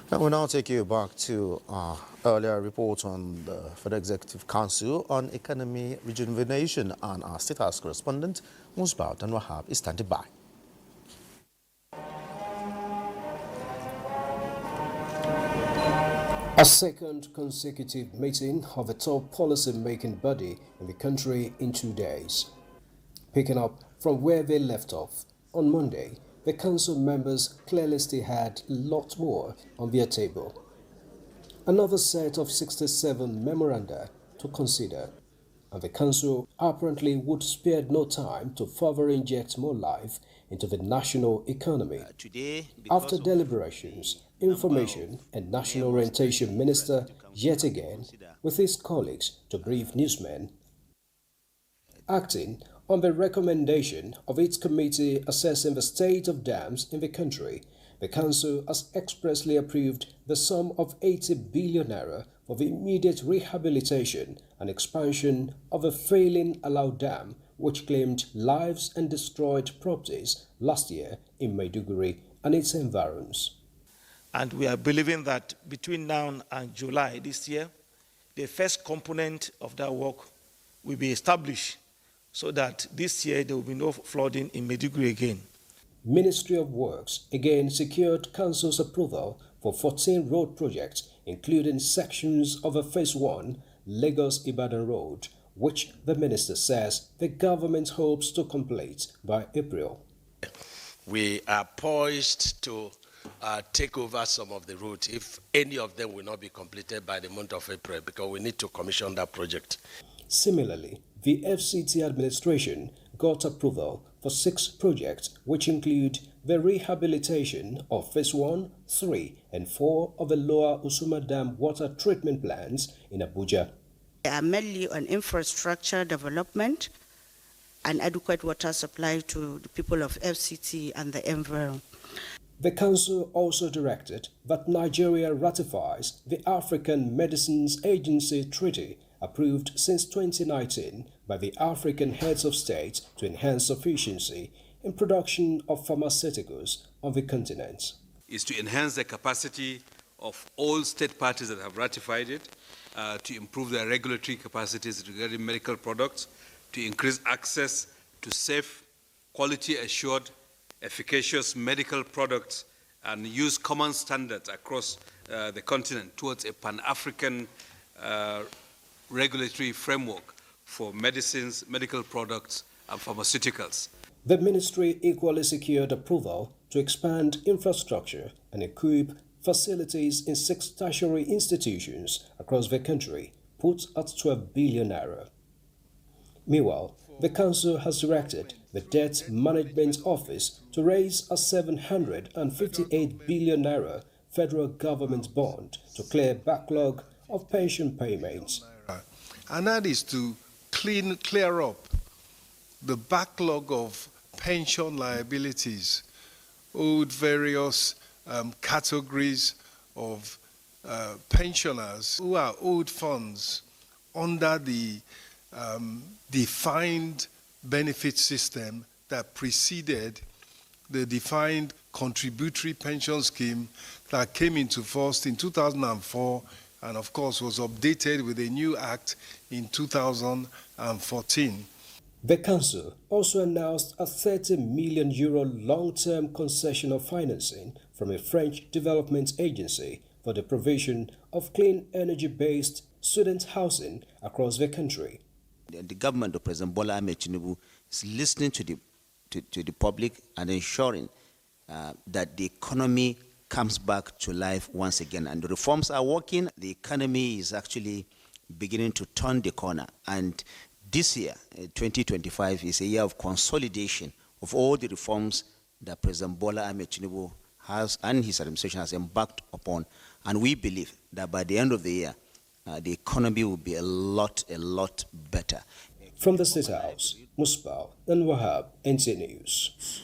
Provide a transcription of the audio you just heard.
I will now take you back to our earlier report on the Federal Executive Council on Economy Rejuvenation, and our State House correspondent, Musbau Dan-Wahab, is standing by. A second consecutive meeting of a top policy-making body in the country in 2 days. Picking up from where they left off, on Monday, the council members clearly still had a lot more on their table. Another set of 67 memoranda to consider, and the council apparently would spare no time to further inject more life into the national economy. After deliberations, Information and National Orientation Minister yet again, with his colleagues to brief newsmen, acting on the recommendation of its committee assessing the state of dams in the country, the council has expressly approved the sum of 80 billion naira for the immediate rehabilitation and expansion of a failing Alau Dam, which claimed lives and destroyed properties last year in Maiduguri and its environs. And we are believing that between now and July this year, the first component of that work will be established, so that this year there will be no flooding in Maiduguri again. Ministry of Works again secured council's approval for 14 road projects, including sections of a Phase 1 Lagos-Ibadan road, which the minister says the government hopes to complete by April. We are poised to take over some of the routes, if any of them will not be completed by the month of April, because we need to commission that project. Similarly, the FCT administration got approval for 6 projects, which include the rehabilitation of Phase 1, 3, and 4 of the Lower Usuma Dam water treatment plants in Abuja. They are mainly on infrastructure development and adequate water supply to the people of FCT and the environment. The council also directed that Nigeria ratifies the African Medicines Agency Treaty, approved since 2019 by the African heads of state to enhance sufficiency in production of pharmaceuticals on the continent. Is to enhance the capacity of all state parties that have ratified it, to improve their regulatory capacities regarding medical products, to increase access to safe, quality-assured, efficacious medical products, and use common standards across the continent towards a Pan-African regulatory framework for medicines, medical products, and pharmaceuticals. The ministry equally secured approval to expand infrastructure and equip facilities in 6 tertiary institutions across the country, put at 12 billion naira. Meanwhile, the council has directed the Debt Management Office to raise a 758 billion naira federal government bond to clear backlog of pension payments. And that is to clear up the backlog of pension liabilities owed various categories of pensioners who are owed funds under the defined benefit system that preceded the defined contributory pension scheme that came into force in 2004 and of course was updated with a new act in 2014. The council also announced a €30 million long-term concession of financing from a French development agency for the provision of clean energy-based student housing across the country. The government of President Bola Ahmed Tinubu is listening to the public and ensuring that the economy comes back to life once again. And the reforms are working. The economy is actually beginning to turn the corner. And this year, 2025, is a year of consolidation of all the reforms that President Bola Ahmed Tinubu has and his administration has embarked upon. And we believe that by the end of the year, the economy will be a lot better. From the State House, Musbau Dan-Wahab, NT News.